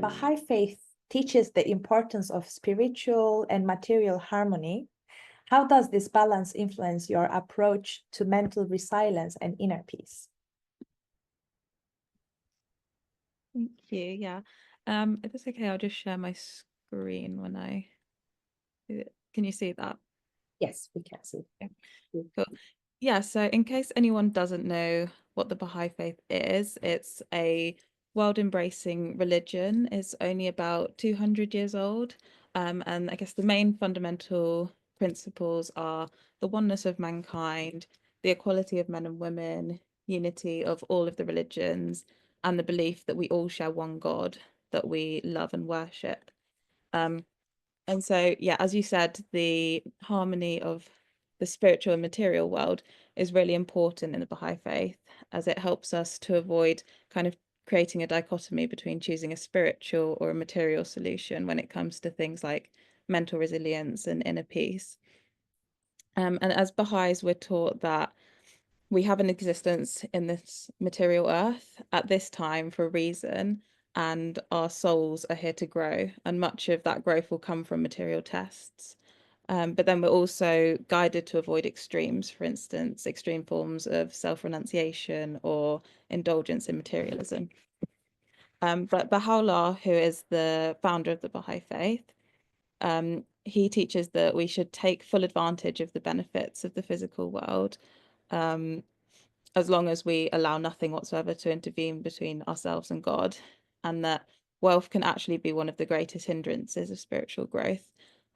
Baha'i Faith teaches the importance of spiritual and material harmony. How does this balance influence your approach to mental resilience and inner peace? Thank you. Yeah. If it's okay, I'll just share my screen when I do it. Can you see that? Yes, we can see. Okay, cool. Yeah, so in case anyone doesn't know what the Baha'i Faith is, it's a world-embracing religion. It's only about 200 years old. And I guess the main fundamental principles are the oneness of mankind, the equality of men and women, unity of all of the religions, and the belief that we all share one God that we love and worship. Um, and so, yeah, as you said, the harmony of the spiritual and material world is really important in the Baha'i Faith, as it helps us to avoid kind of creating a dichotomy between choosing a spiritual or a material solution when it comes to things like mental resilience and inner peace. And as Baha'is, we're taught that we have an existence in this material earth at this time for a reason, and our souls are here to grow, and much of that growth will come from material tests. But then we're also guided to avoid extremes, for instance, extreme forms of self-renunciation or indulgence in materialism. But Baha'u'llah, who is the founder of the Baha'i Faith, he teaches that we should take full advantage of the benefits of the physical world, um, as long as we allow nothing whatsoever to intervene between ourselves and God, and that wealth can actually be one of the greatest hindrances of spiritual growth.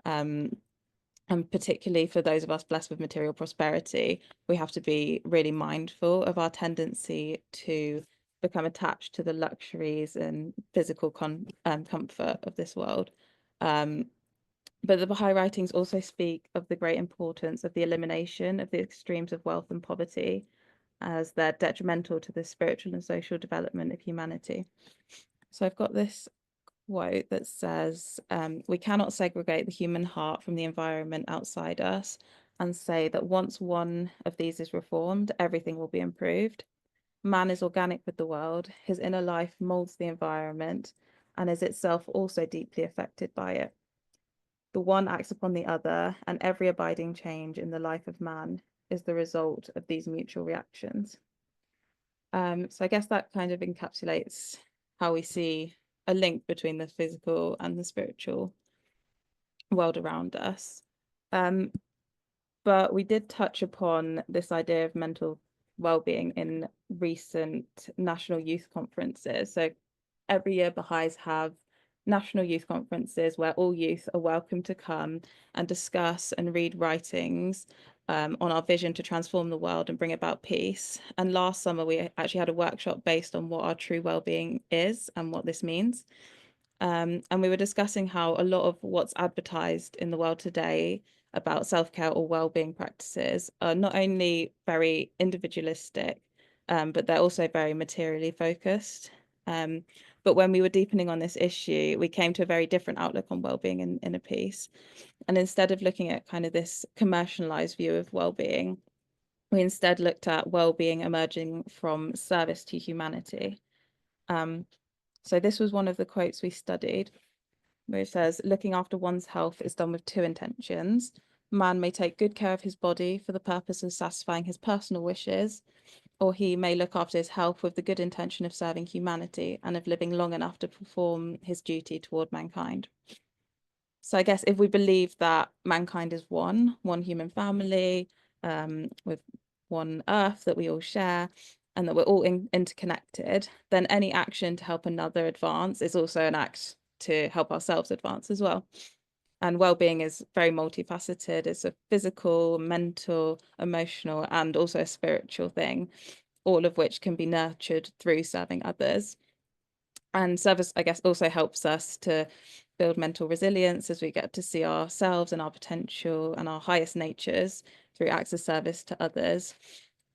And particularly for those of us blessed with material prosperity, we have to be really mindful of our tendency to become attached to the luxuries and physical comfort of this world. But the Baha'i writings also speak of the great importance of the elimination of the extremes of wealth and poverty, as they're detrimental to the spiritual and social development of humanity. So I've got this quote that says, we cannot segregate the human heart from the environment outside us and say that once one of these is reformed, everything will be improved. Man is organic with the world. His inner life molds the environment and is itself also deeply affected by it. The one acts upon the other, and every abiding change in the life of man is the result of these mutual reactions. So I guess that kind of encapsulates how we see a link between the physical and the spiritual world around us. But we did touch upon this idea of mental well-being in recent national youth conferences. So every year Baha'is have national youth conferences where all youth are welcome to come and discuss and read writings on our vision to transform the world and bring about peace. And last summer, we actually had a workshop based on what our true well-being is and what this means. And we were discussing how a lot of what's advertised in the world today about self-care or well-being practices are not only very individualistic, but they're also very materially focused. But when we were deepening on this issue, we came to a very different outlook on well-being and inner peace. And instead of looking at kind of this commercialized view of well-being, we instead looked at well-being emerging from service to humanity. So this was one of the quotes we studied, where it says, looking after one's health is done with two intentions. Man may take good care of his body for the purpose of satisfying his personal wishes, or he may look after his health with the good intention of serving humanity and of living long enough to perform his duty toward mankind. So I guess if we believe that mankind is one human family, with one earth that we all share, and that we're all interconnected, then any action to help another advance is also an act to help ourselves advance as well. And well-being is very multifaceted. It's a physical, mental, emotional, and also a spiritual thing, all of which can be nurtured through serving others. And service, I guess, also helps us to build mental resilience as we get to see ourselves and our potential and our highest natures through acts of service to others,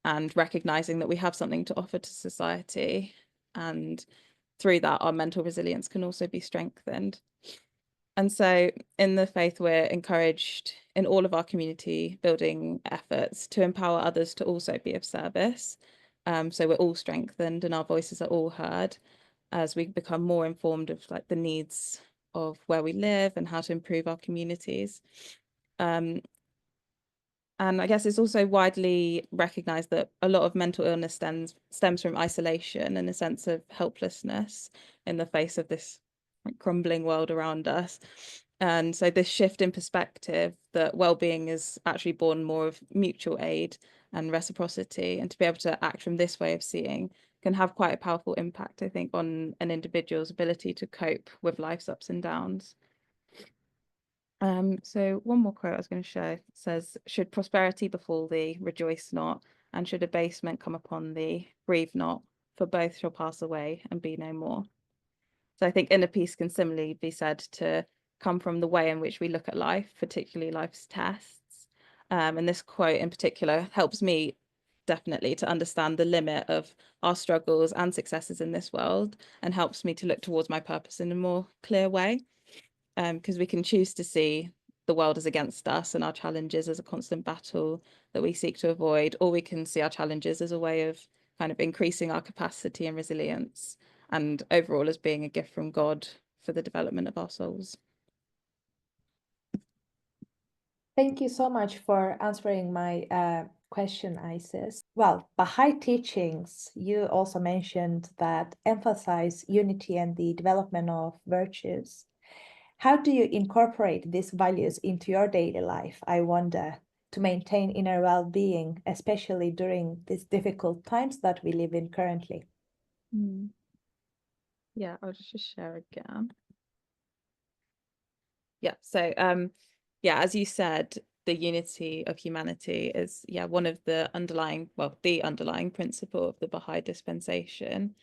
and recognizing that we have something to offer to society. And through that, our mental resilience can also be strengthened. And so in the faith, we're encouraged in all of our community building efforts to empower others to also be of service. So we're all strengthened and our voices are all heard. as we become more informed of like the needs of where we live and how to improve our communities. And I guess it's also widely recognized that a lot of mental illness stems from isolation and a sense of helplessness in the face of this crumbling world around us. And so this shift in perspective that well-being is actually born more of mutual aid and reciprocity, and to be able to act from this way of seeing can have quite a powerful impact, I think, on an individual's ability to cope with life's ups and downs. So one more quote I was going to share says, "Should prosperity befall thee, rejoice not, and should abasement come upon thee, grieve not, for both shall pass away and be no more." So I think inner peace can similarly be said to come from the way in which we look at life, particularly life's tests. And this quote in particular helps me definitely to understand the limit of our struggles and successes in this world, and helps me to look towards my purpose in a more clear way. Because we can choose to see the world as against us and our challenges as a constant battle that we seek to avoid, or we can see our challenges as a way of kind of increasing our capacity and resilience, and overall as being a gift from God for the development of our souls. Thank you so much for answering my question, Isis. Well, Baha'i teachings, you also mentioned that emphasize unity and the development of virtues. How do you incorporate these values into your daily life, I wonder, to maintain inner well-being, especially during these difficult times that we live in currently? Yeah, I'll just share again. Yeah, so yeah, as you said, the unity of humanity is one of the underlying principle of the Baha'i dispensation.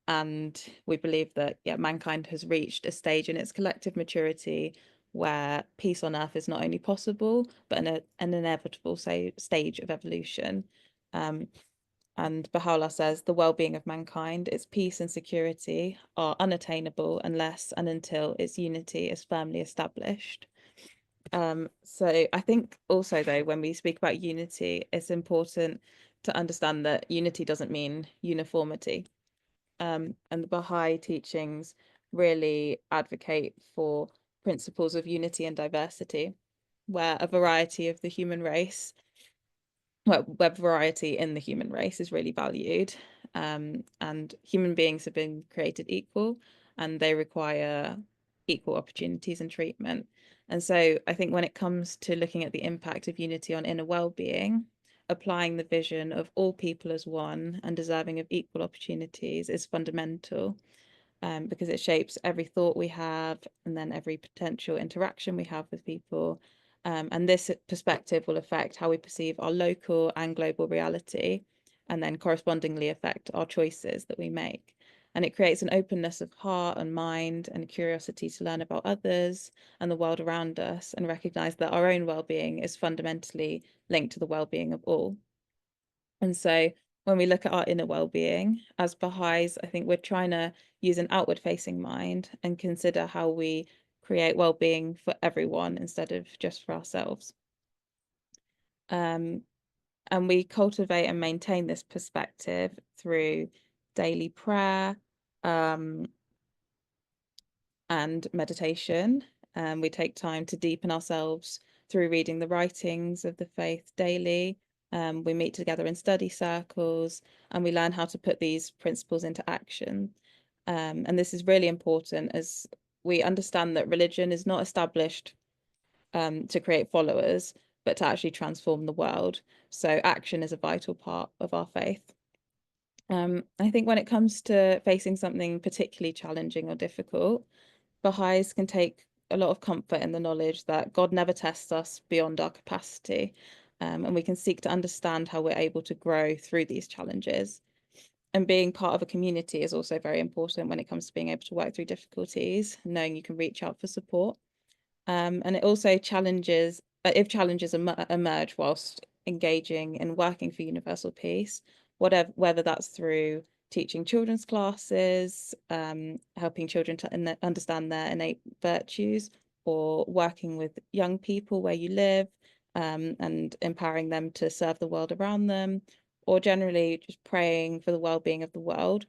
And we believe that mankind has reached a stage in its collective maturity where peace on earth is not only possible but an inevitable stage of evolution. And Baha'u'llah says the well-being of mankind, its peace and security, are unattainable unless and until its unity is firmly established. So I think also, though, when we speak about unity, it's important to understand that unity doesn't mean uniformity. And the Baha'i teachings really advocate for principles of unity and diversity, where a variety of the human race, where variety in the human race is really valued. And human beings have been created equal, and they require equal opportunities and treatment. And so I think when it comes to looking at the impact of unity on inner well-being, applying the vision of all people as one and deserving of equal opportunities is fundamental, because it shapes every thought we have and then every potential interaction we have with people. And this perspective will affect how we perceive our local and global reality, and then correspondingly affect our choices that we make. And it creates an openness of heart and mind and curiosity to learn about others and the world around us, and recognize that our own well-being is fundamentally linked to the well-being of all. And so when we look at our inner well-being as Baha'is, I think we're trying to use an outward-facing mind and consider how we create well-being for everyone instead of just for ourselves. And we cultivate and maintain this perspective through daily prayer and meditation. We take time to deepen ourselves through reading the writings of the faith daily. We meet together in study circles, and we learn how to put these principles into action. And this is really important, as we understand that religion is not established to create followers, but to actually transform the world. So action is a vital part of our faith. I think when it comes to facing something particularly challenging or difficult, Baha'is can take a lot of comfort in the knowledge that God never tests us beyond our capacity, and we can seek to understand how we're able to grow through these challenges. And being part of a community is also very important when it comes to being able to work through difficulties, knowing you can reach out for support. And it also challenges, if challenges emerge whilst engaging in working for universal peace, whether that's through teaching children's classes, helping children to understand their innate virtues, or working with young people where you live, and empowering them to serve the world around them, or generally just praying for the well-being of the world,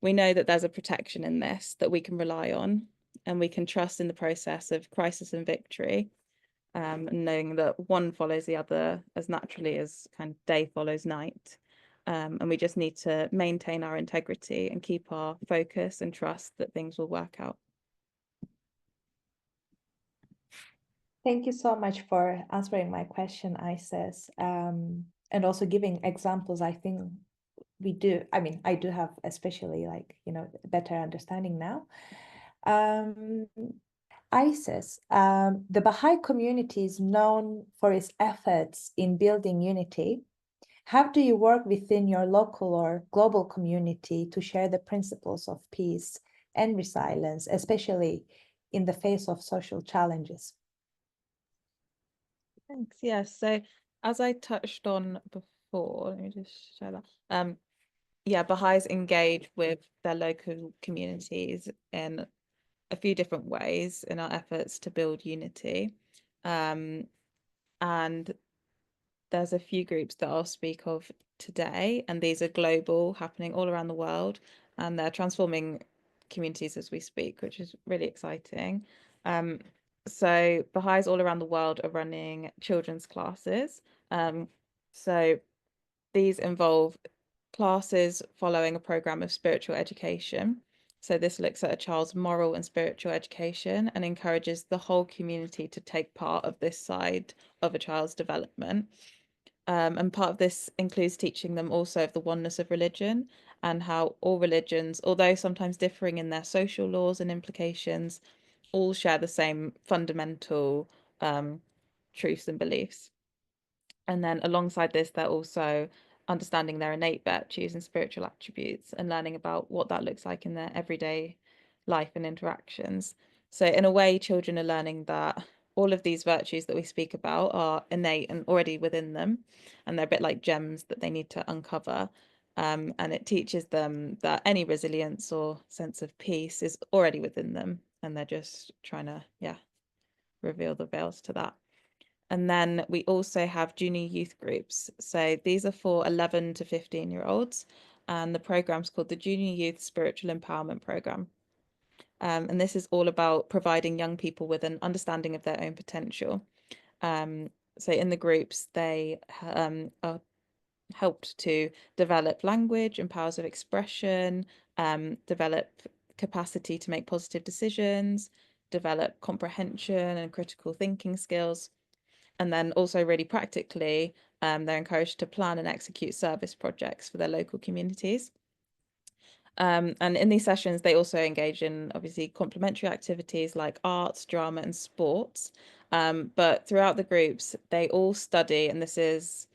we know that there's a protection in this that we can rely on, and we can trust in the process of crisis and victory, and knowing that one follows the other as naturally as kind of day follows night. And we just need to maintain our integrity and keep our focus and trust that things will work out. Thank you so much for answering my question, Isis, and also giving examples. I think we do, I mean, I do have especially like, you know, better understanding now. Isis, the Baha'i community is known for its efforts in building unity. How do you work within your local or global community to share the principles of peace and resilience, especially in the face of social challenges? Thanks. Yeah. So as I touched on before, let me just share that. Yeah, Baha'is engage with their local communities in a few different ways in our efforts to build unity. And there's a few groups that I'll speak of today, and these are global, happening all around the world, and they're transforming communities as we speak, which is really exciting. So Baha'is all around the world are running children's classes. So these involve classes following a program of spiritual education. So this looks at a child's moral and spiritual education and encourages the whole community to take part of this side of a child's development. And part of this includes teaching them also of the oneness of religion and how all religions, although sometimes differing in their social laws and implications, all share the same fundamental truths and beliefs. And then alongside this, they're also understanding their innate virtues and spiritual attributes and learning about what that looks like in their everyday life and interactions. So, in a way, children are learning that all of these virtues that we speak about are innate and already within them, and they're a bit like gems that they need to uncover. And it teaches them that any resilience or sense of peace is already within them, and they're just trying to, yeah, reveal the veils to that. And then we also have junior youth groups. So these are for 11 to 15-year-olds. And the program's called the Junior Youth Spiritual Empowerment Program. And this is all about providing young people with an understanding of their own potential. So in the groups, they are helped to develop language and powers of expression, develop capacity to make positive decisions, develop comprehension and critical thinking skills. And then also really practically, they're encouraged to plan and execute service projects for their local communities. And in these sessions, they also engage in obviously complementary activities like arts, drama, and sports. But throughout the groups, they all study, and this is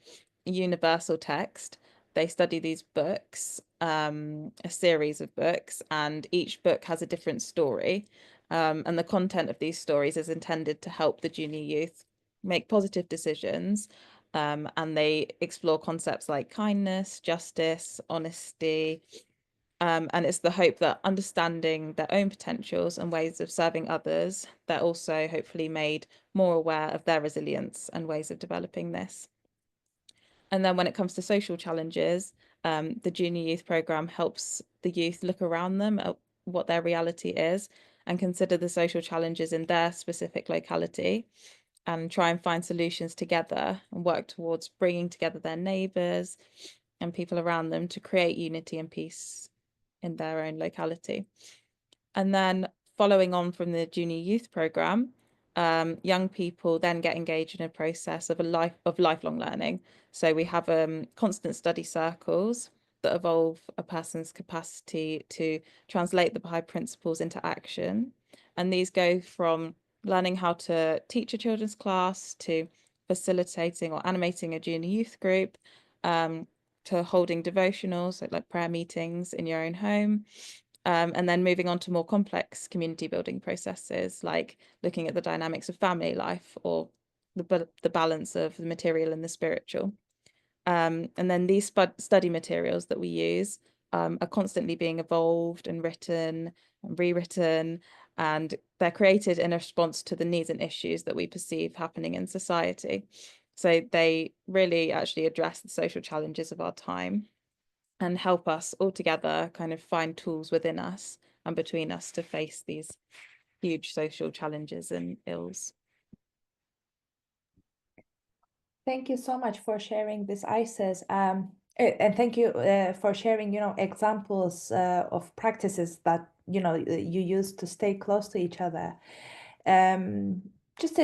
universal text. They study these books, a series of books, and each book has a different story. And the content of these stories is intended to help the junior youth make positive decisions. And they explore concepts like kindness, justice, honesty. And it's the hope that understanding their own potentials and ways of serving others, they're also hopefully made more aware of their resilience and ways of developing this. And then when it comes to social challenges, the junior youth program helps the youth look around them at what their reality is and consider the social challenges in their specific locality and try and find solutions together and work towards bringing together their neighbours and people around them to create unity and peace in their own locality. And then following on from the junior youth program, young people then get engaged in a process of lifelong learning. So we have constant study circles that evolve a person's capacity to translate the Baha'i principles into action. And these go from learning how to teach a children's class to facilitating or animating a junior youth group, to holding devotionals, so like prayer meetings in your own home, and then moving on to more complex community building processes, like looking at the dynamics of family life or the balance of the material and the spiritual. And then these study materials that we use are constantly being evolved and written and rewritten, and they're created in response to the needs and issues that we perceive happening in society. So they really actually address the social challenges of our time and help us all together kind of find tools within us and between us to face these huge social challenges and ills. Thank you so much for sharing this, Isis. And thank you for sharing, examples of practices that, you use to stay close to each other. Just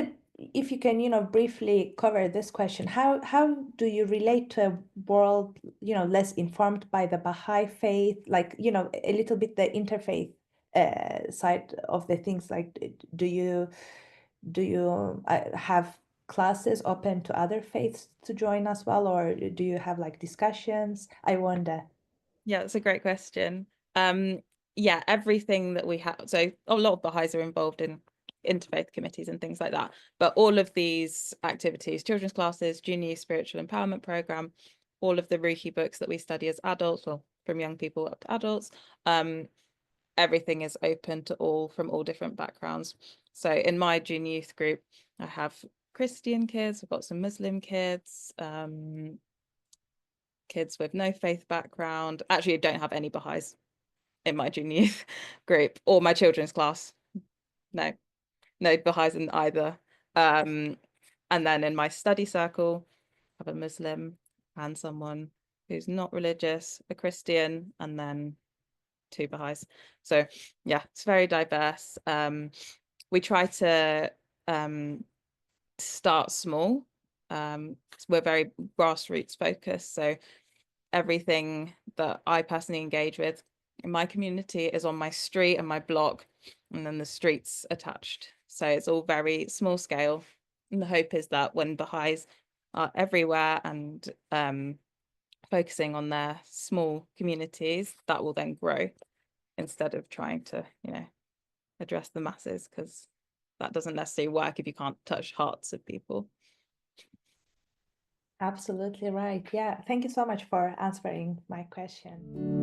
if you can, briefly cover this question, how do you relate to a world, less informed by the Baha'i faith, like, a little bit the interfaith side of the things, like, do you have classes open to other faiths to join as well, or do you have like discussions? I wonder. Yeah, that's a great question. Yeah, everything that we have, so a lot of Baha'is are involved in interfaith committees and things like that, but all of these activities, children's classes, junior youth spiritual empowerment program, all of the Ruhi books that we study as adults, well, from young people up to adults, everything is open to all from all different backgrounds. So in my junior youth group, I have Christian kids, I've got some Muslim kids, kids with no faith background. Actually, I don't have any Baha'is in my junior youth group or my children's class. No Baha'is in either. And then in my study circle, I have a Muslim and someone who's not religious, a Christian, and then 2 Baha'is. So yeah, it's very diverse. We try to start small. We're very grassroots focused. So everything that I personally engage with in my community is on my street and my block, and then the streets attached. So it's all very small scale. And the hope is that when Baha'is are everywhere and focusing on their small communities, that will then grow instead of trying to, address the masses, because that doesn't necessarily work if you can't touch hearts of people. Absolutely right. Yeah. Thank you so much for answering my question.